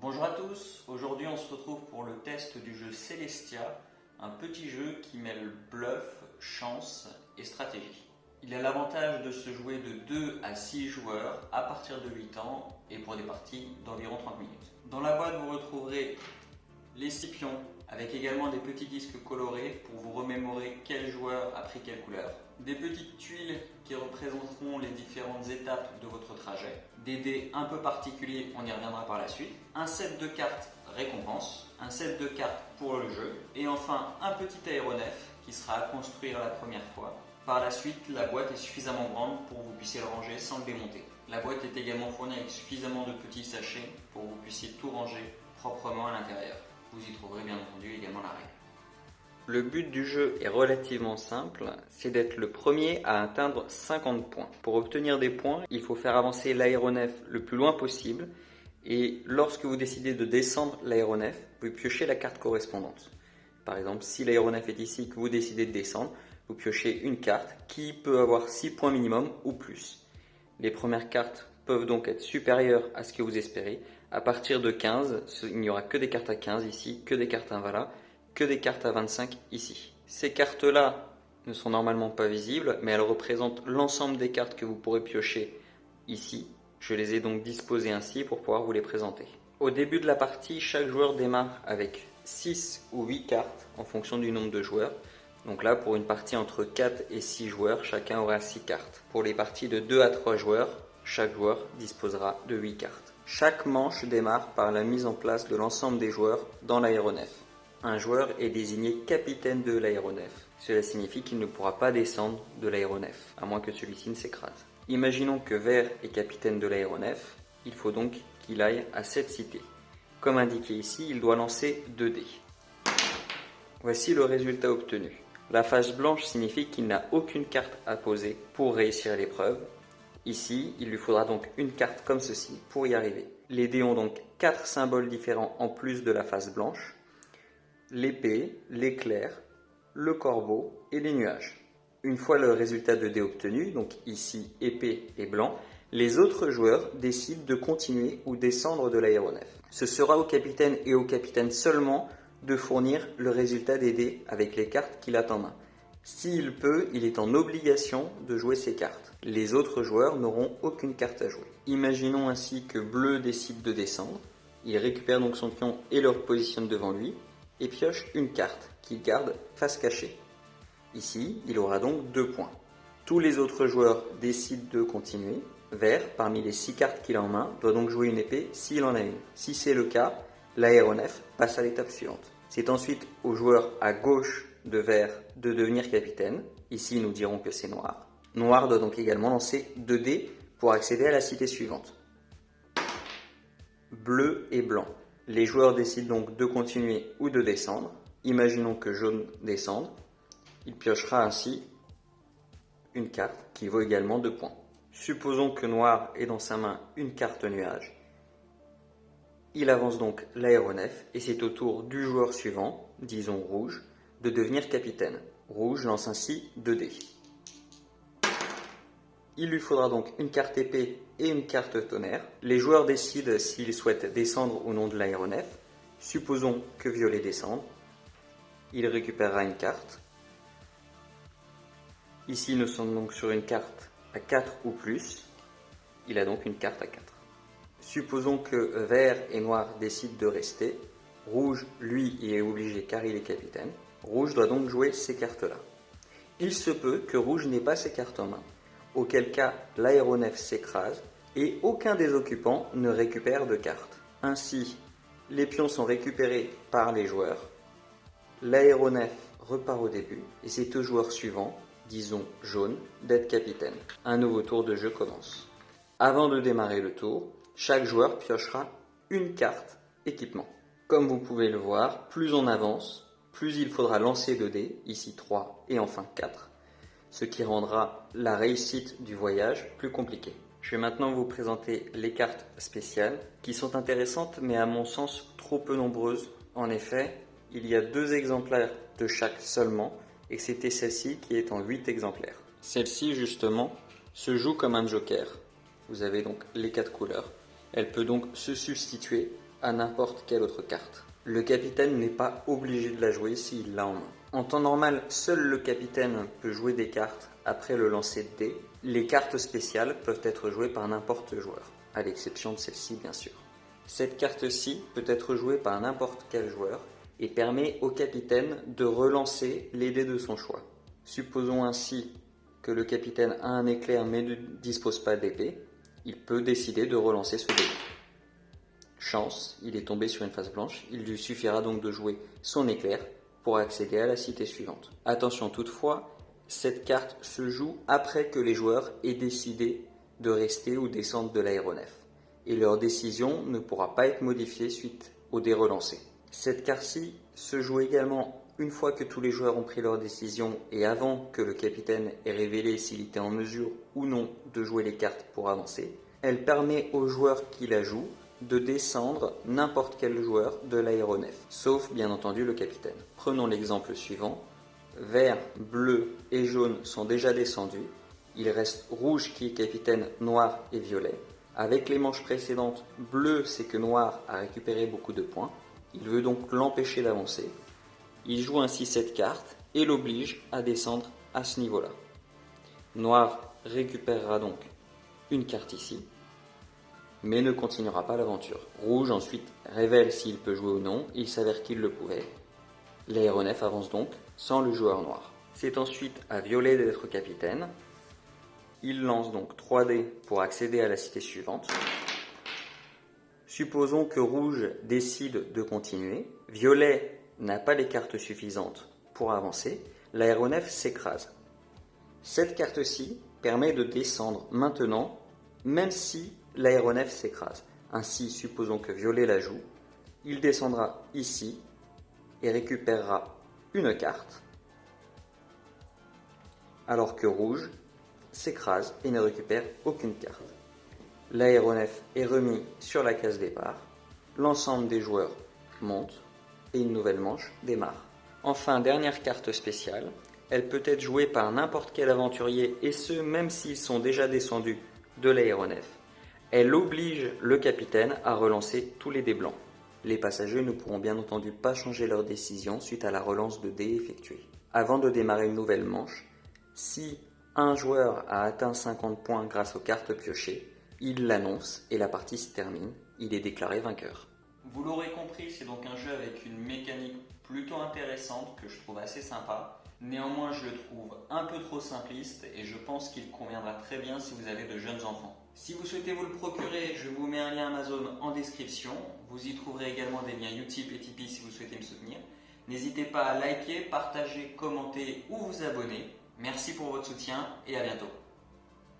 Bonjour à tous, aujourd'hui on se retrouve pour le test du jeu Celestia, un petit jeu qui mêle bluff, chance et stratégie. Il a l'avantage de se jouer de 2 à 6 joueurs à partir de 8 ans et pour des parties d'environ 30 minutes. Dans la boîte vous retrouverez les 6 pions avec également des petits disques colorés pour vous remémorer quel joueur a pris quelle couleur. Des petites tuiles qui représenteront les différentes étapes de votre trajet. Des dés un peu particuliers, on y reviendra par la suite. Un set de cartes récompense, un set de cartes pour le jeu. Et enfin un petit aéronef qui sera à construire la première fois. Par la suite, la boîte est suffisamment grande pour que vous puissiez le ranger sans le démonter. La boîte est également fournie avec suffisamment de petits sachets pour que vous puissiez tout ranger proprement à l'intérieur. Vous y trouverez bien entendu également la règle. Le but du jeu est relativement simple, c'est d'être le premier à atteindre 50 points. Pour obtenir des points, il faut faire avancer l'aéronef le plus loin possible et lorsque vous décidez de descendre l'aéronef, vous piochez la carte correspondante. Par exemple, si l'aéronef est ici que vous décidez de descendre, vous piochez une carte qui peut avoir 6 points minimum ou plus. Les premières cartes peuvent donc être supérieures à ce que vous espérez. À partir de 15, il n'y aura que des cartes à 15 ici, que des cartes invalas, que des cartes à 25 ici. Ces cartes-là ne sont normalement pas visibles, mais elles représentent l'ensemble des cartes que vous pourrez piocher ici. Je les ai donc disposées ainsi pour pouvoir vous les présenter. Au début de la partie, chaque joueur démarre avec 6 ou 8 cartes en fonction du nombre de joueurs. Donc là, pour une partie entre 4 et 6 joueurs, chacun aura 6 cartes. Pour les parties de 2 à 3 joueurs, chaque joueur disposera de 8 cartes. Chaque manche démarre par la mise en place de l'ensemble des joueurs dans l'aéronef. Un joueur est désigné capitaine de l'aéronef. Cela signifie qu'il ne pourra pas descendre de l'aéronef, à moins que celui-ci ne s'écrase. Imaginons que Vert est capitaine de l'aéronef, il faut donc qu'il aille à cette cité. Comme indiqué ici, il doit lancer 2 dés. Voici le résultat obtenu. La face blanche signifie qu'il n'a aucune carte à poser pour réussir l'épreuve. Ici, il lui faudra donc une carte comme ceci pour y arriver. Les dés ont donc 4 symboles différents en plus de la face blanche. L'épée, l'éclair, le corbeau et les nuages. Une fois le résultat de dés obtenu, donc ici épée et blanc, les autres joueurs décident de continuer ou descendre de l'aéronef. Ce sera au capitaine seulement de fournir le résultat des dés avec les cartes qu'il a en main. S'il peut, il est en obligation de jouer ces cartes. Les autres joueurs n'auront aucune carte à jouer. Imaginons ainsi que Bleu décide de descendre. Il récupère donc son pion et le repositionne devant lui et pioche une carte qu'il garde face cachée. Ici, il aura donc 2 points. Tous les autres joueurs décident de continuer. Vert, parmi les 6 cartes qu'il a en main, doit donc jouer une épée s'il en a une. Si c'est le cas, l'aéronef passe à l'étape suivante. C'est ensuite au joueur à gauche de Vert de devenir capitaine. Ici, nous dirons que c'est Noir. Noir doit donc également lancer 2 dés pour accéder à la cité suivante. Bleu et blanc. Les joueurs décident donc de continuer ou de descendre. Imaginons que Jaune descende. Il piochera ainsi une carte qui vaut également 2 points. Supposons que Noir ait dans sa main une carte nuage. Il avance donc l'aéronef et c'est au tour du joueur suivant, disons Rouge, de devenir capitaine. Rouge lance ainsi 2 dés. Il lui faudra donc une carte épée et une carte tonnerre. Les joueurs décident s'ils souhaitent descendre ou non de l'aéronef. Supposons que Violet descende. Il récupérera une carte. Ici, nous sommes donc sur une carte à 4 ou plus. Il a donc une carte à 4. Supposons que Vert et Noir décident de rester. Rouge, lui, y est obligé car il est capitaine. Rouge doit donc jouer ces cartes-là. Il se peut que Rouge n'ait pas ces cartes en main, auquel cas l'aéronef s'écrase et aucun des occupants ne récupère de cartes. Ainsi, les pions sont récupérés par les joueurs, l'aéronef repart au début et c'est au joueur suivant, disons Jaune, d'être capitaine. Un nouveau tour de jeu commence. Avant de démarrer le tour, chaque joueur piochera une carte équipement. Comme vous pouvez le voir, plus on avance, plus il faudra lancer de dés, ici 3 et enfin 4, ce qui rendra la réussite du voyage plus compliquée. Je vais maintenant vous présenter les cartes spéciales, qui sont intéressantes mais à mon sens trop peu nombreuses. En effet, il y a 2 exemplaires de chaque seulement, et c'était celle-ci qui est en 8 exemplaires. Celle-ci justement se joue comme un joker. Vous avez donc les 4 couleurs. Elle peut donc se substituer à n'importe quelle autre carte. Le capitaine n'est pas obligé de la jouer s'il l'a en main. En temps normal, seul le capitaine peut jouer des cartes après le lancer de dés. Les cartes spéciales peuvent être jouées par n'importe joueur, à l'exception de celle-ci bien sûr. Cette carte-ci peut être jouée par n'importe quel joueur et permet au capitaine de relancer les dés de son choix. Supposons ainsi que le capitaine a un éclair mais ne dispose pas d'épée, il peut décider de relancer ce dé. Chance, il est tombé sur une face blanche, il lui suffira donc de jouer son éclair pour accéder à la cité suivante. Attention toutefois, cette carte se joue après que les joueurs aient décidé de rester ou descendre de l'aéronef, et leur décision ne pourra pas être modifiée suite au dé relancé. Cette carte-ci se joue également une fois que tous les joueurs ont pris leur décision et avant que le capitaine ait révélé s'il était en mesure ou non de jouer les cartes pour avancer. Elle permet aux joueurs qui la jouent de descendre n'importe quel joueur de l'aéronef, sauf bien entendu le capitaine. Prenons l'exemple suivant. Vert, bleu et jaune sont déjà descendus. Il reste rouge qui est capitaine, noir et violet. Avec les manches précédentes, bleu c'est que noir a récupéré beaucoup de points. Il veut donc l'empêcher d'avancer. Il joue ainsi cette carte et l'oblige à descendre à ce niveau-là. Noir récupérera donc une carte ici, mais ne continuera pas l'aventure. Rouge ensuite révèle s'il peut jouer ou non, il s'avère qu'il le pouvait. L'aéronef avance donc sans le joueur noir. C'est ensuite à violet d'être capitaine. Il lance donc 3 dés pour accéder à la cité suivante. Supposons que rouge décide de continuer. Violet n'a pas les cartes suffisantes pour avancer. L'aéronef s'écrase. Cette carte-ci permet de descendre maintenant, même si l'aéronef s'écrase. Ainsi, supposons que violet la joue. Il descendra ici et récupérera une carte, alors que rouge s'écrase et ne récupère aucune carte. L'aéronef est remis sur la case départ, l'ensemble des joueurs monte et une nouvelle manche démarre. Enfin, dernière carte spéciale, elle peut être jouée par n'importe quel aventurier et ce même s'ils sont déjà descendus de l'aéronef. Elle oblige le capitaine à relancer tous les dés blancs. Les passagers ne pourront bien entendu pas changer leur décision suite à la relance de dés effectuée. Avant de démarrer une nouvelle manche, si un joueur a atteint 50 points grâce aux cartes piochées, il l'annonce et la partie se termine, il est déclaré vainqueur. Vous l'aurez compris, c'est donc un jeu avec une mécanique plutôt intéressante que je trouve assez sympa. Néanmoins, je le trouve un peu trop simpliste et je pense qu'il conviendra très bien si vous avez de jeunes enfants. Si vous souhaitez vous le procurer, je vous mets un lien Amazon en description. Vous y trouverez également des liens Utip et Tipeee si vous souhaitez me soutenir. N'hésitez pas à liker, partager, commenter ou vous abonner. Merci pour votre soutien et à bientôt.